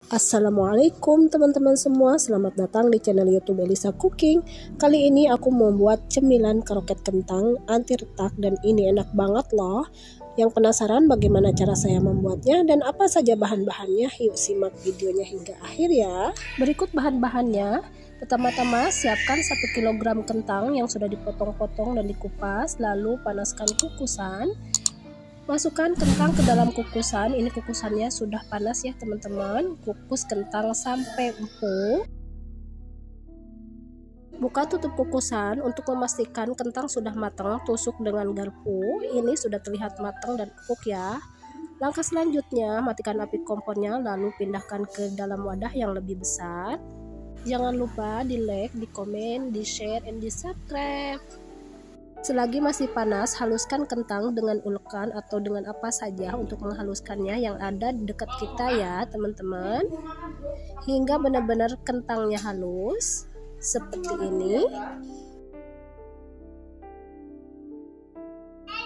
Assalamualaikum teman-teman semua, selamat datang di channel YouTube Elisa Cooking. Kali ini aku membuat cemilan kroket kentang anti retak dan ini enak banget loh. Yang penasaran bagaimana cara saya membuatnya dan apa saja bahan-bahannya? Yuk simak videonya hingga akhir ya. Berikut bahan-bahannya. Pertama-tama siapkan 1 kg kentang yang sudah dipotong-potong dan dikupas, lalu panaskan kukusan. Masukkan kentang ke dalam kukusan. Ini kukusannya sudah panas ya teman-teman. Kukus kentang sampai empuk. Buka tutup kukusan untuk memastikan kentang sudah matang. Tusuk dengan garpu. Ini sudah terlihat matang dan empuk ya. Langkah selanjutnya, matikan api kompornya lalu pindahkan ke dalam wadah yang lebih besar. Jangan lupa di like, di komen, di share, dan di subscribe. Selagi masih panas, haluskan kentang dengan ulekan atau dengan apa saja untuk menghaluskannya yang ada di dekat kita ya teman-teman. Hingga benar-benar kentangnya halus seperti ini.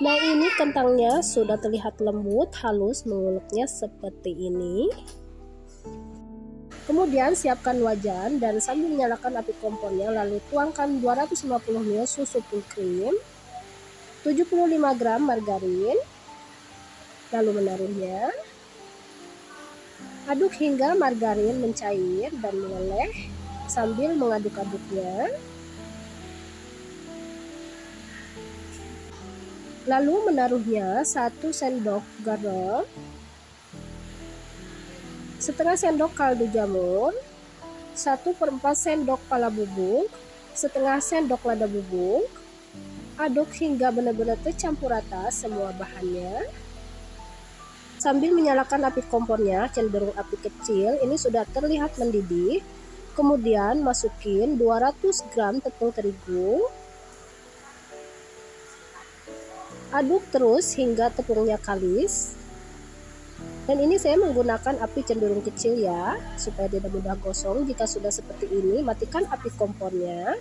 Nah, ini kentangnya sudah terlihat lembut, halus, menguleknya seperti ini. Kemudian siapkan wajan dan sambil menyalakan api kompornya lalu tuangkan 250 ml susu full cream, 75 gram margarin, lalu menaruhnya. Aduk hingga margarin mencair dan meleleh sambil mengaduk-aduknya. Lalu menaruhnya 1 sendok garam, setengah sendok kaldu jamur, 1/4 sendok pala bubuk, setengah sendok lada bubuk. Aduk hingga benar-benar tercampur rata semua bahannya. Sambil menyalakan api kompornya cenderung api kecil, ini sudah terlihat mendidih. Kemudian masukin 200 gram tepung terigu. Aduk terus hingga tepungnya kalis. Dan ini saya menggunakan api cenderung kecil ya, supaya tidak mudah gosong. Jika sudah seperti ini, matikan api kompornya.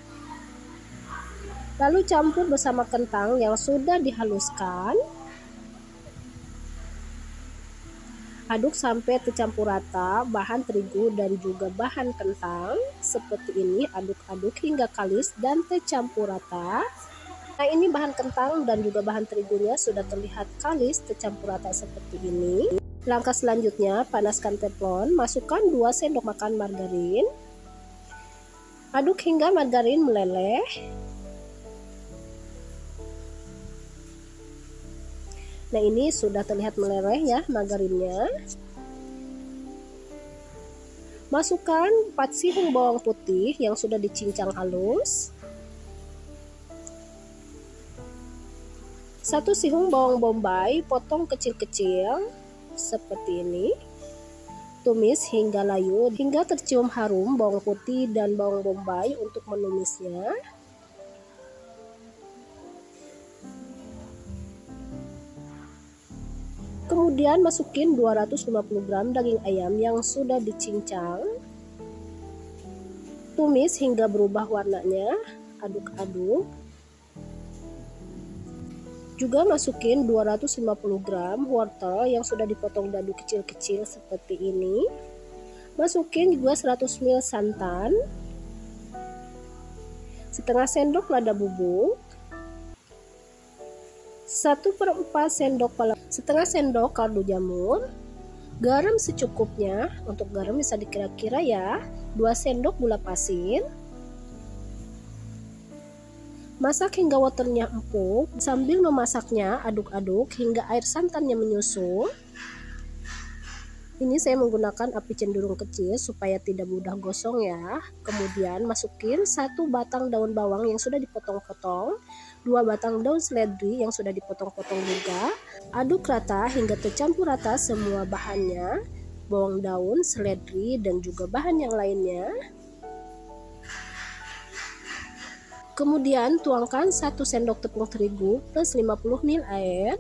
Lalu campur bersama kentang yang sudah dihaluskan. Aduk sampai tercampur rata bahan terigu dan juga bahan kentang. Seperti ini, aduk-aduk hingga kalis dan tercampur rata. Nah, ini bahan kentang dan juga bahan terigunya sudah terlihat kalis, tercampur rata seperti ini. Langkah selanjutnya, panaskan teflon, masukkan 2 sendok makan margarin. Aduk hingga margarin meleleh. Nah, ini sudah terlihat meleleh ya margarinnya. Masukkan 4 siung bawang putih yang sudah dicincang halus. 1 siung bawang bombay potong kecil-kecil seperti ini. Tumis hingga layu hingga tercium harum bawang putih dan bawang bombay untuk menumisnya. Kemudian masukin 250 gram daging ayam yang sudah dicincang. Tumis hingga berubah warnanya, aduk-aduk. Juga masukin 250 gram wortel yang sudah dipotong dadu kecil-kecil seperti ini. Masukin juga 100 ml santan, setengah sendok lada bubuk, 1/4 sendok setengah sendok kaldu jamur, garam secukupnya. Untuk garam bisa dikira-kira ya, 2 sendok gula pasir. Masak hingga waternya empuk. Sambil memasaknya, aduk-aduk hingga air santannya menyusut. Ini saya menggunakan api cenderung kecil supaya tidak mudah gosong ya. Kemudian masukin 1 batang daun bawang yang sudah dipotong-potong, 2 batang daun seledri yang sudah dipotong-potong juga. Aduk rata hingga tercampur rata semua bahannya, bawang daun, seledri, dan juga bahan yang lainnya. Kemudian tuangkan 1 sendok tepung terigu plus 50 ml air.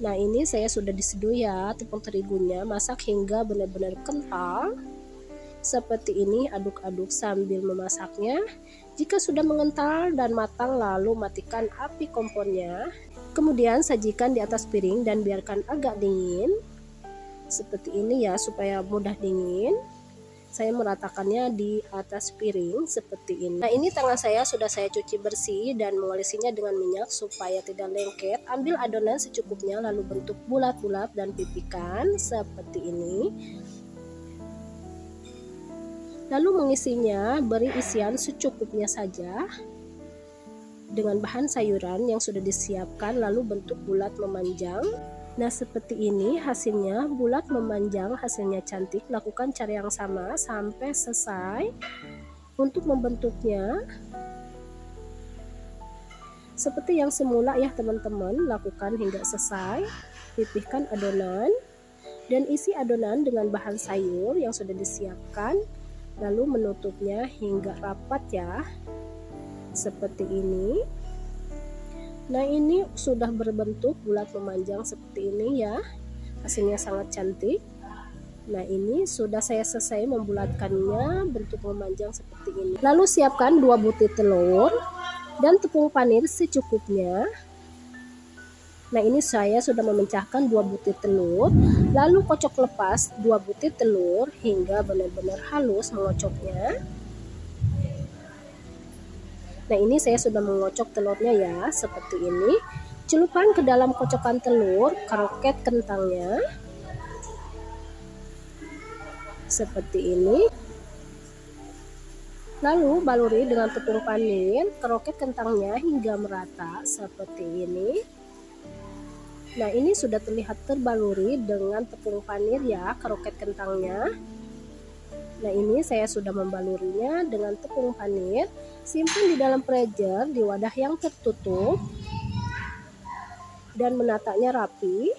Nah, ini saya sudah diseduh ya tepung terigunya. Masak hingga benar-benar kental. Seperti ini, aduk-aduk sambil memasaknya. Jika sudah mengental dan matang, lalu matikan api kompornya. Kemudian sajikan di atas piring dan biarkan agak dingin. seperti ini ya, supaya mudah dingin. Saya meratakannya di atas piring seperti ini. Nah, ini tangan saya sudah saya cuci bersih dan mengolesinya dengan minyak supaya tidak lengket. Ambil adonan secukupnya lalu bentuk bulat-bulat dan pipihkan seperti ini. Lalu mengisinya, beri isian secukupnya saja dengan bahan sayuran yang sudah disiapkan, lalu bentuk bulat memanjang. Nah, seperti ini hasilnya, bulat memanjang, hasilnya cantik. Lakukan cara yang sama sampai selesai. Untuk membentuknya seperti yang semula ya teman-teman, lakukan hingga selesai. Pipihkan adonan dan isi adonan dengan bahan sayur yang sudah disiapkan, lalu menutupnya hingga rapat ya, seperti ini. Nah, ini sudah berbentuk bulat memanjang seperti ini ya, hasilnya sangat cantik. Nah, ini sudah saya selesai membulatkannya bentuk memanjang seperti ini. Lalu siapkan 2 butir telur dan tepung panir secukupnya. Nah, ini saya sudah memecahkan 2 butir telur, lalu kocok lepas 2 butir telur hingga benar-benar halus mengocoknya. Nah, ini saya sudah mengocok telurnya ya, seperti ini. Celupkan ke dalam kocokan telur kroket kentangnya, seperti ini. Lalu baluri dengan tepung panir kroket kentangnya hingga merata, seperti ini. Nah, ini sudah terlihat terbaluri dengan tepung panir ya, kroket kentangnya. Nah, ini saya sudah membalurinya dengan tepung panir. Simpan di dalam freezer di wadah yang tertutup dan menataknya rapi.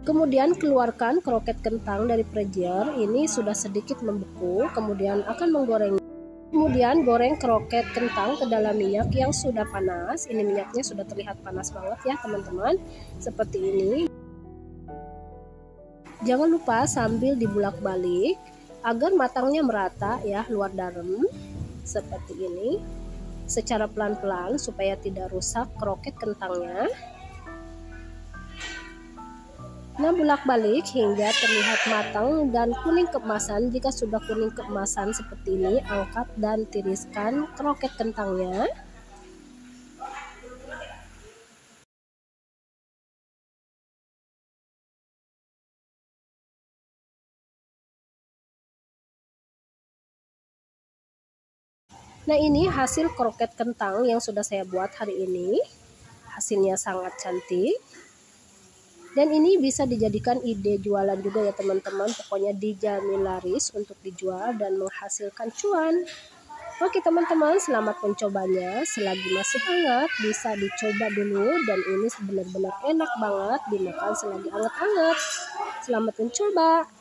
Kemudian keluarkan kroket kentang dari freezer. Ini sudah sedikit membeku, kemudian akan menggorengnya. Kemudian goreng kroket kentang ke dalam minyak yang sudah panas. Ini minyaknya sudah terlihat panas banget ya teman-teman, seperti ini. Jangan lupa sambil dibulak-balik agar matangnya merata ya, luar dalam, seperti ini. Secara pelan-pelan supaya tidak rusak kroket kentangnya. Nah, bolak-balik hingga terlihat matang dan kuning keemasan. Jika sudah kuning keemasan seperti ini, angkat dan tiriskan kroket kentangnya. Nah, ini hasil kroket kentang yang sudah saya buat hari ini. Hasilnya sangat cantik. Dan ini bisa dijadikan ide jualan juga ya teman-teman. Pokoknya dijamin laris untuk dijual dan menghasilkan cuan. Oke teman-teman, selamat mencobanya. Selagi masih hangat bisa dicoba dulu. Dan ini benar-benar enak banget dimakan selagi hangat-hangat. Selamat mencoba.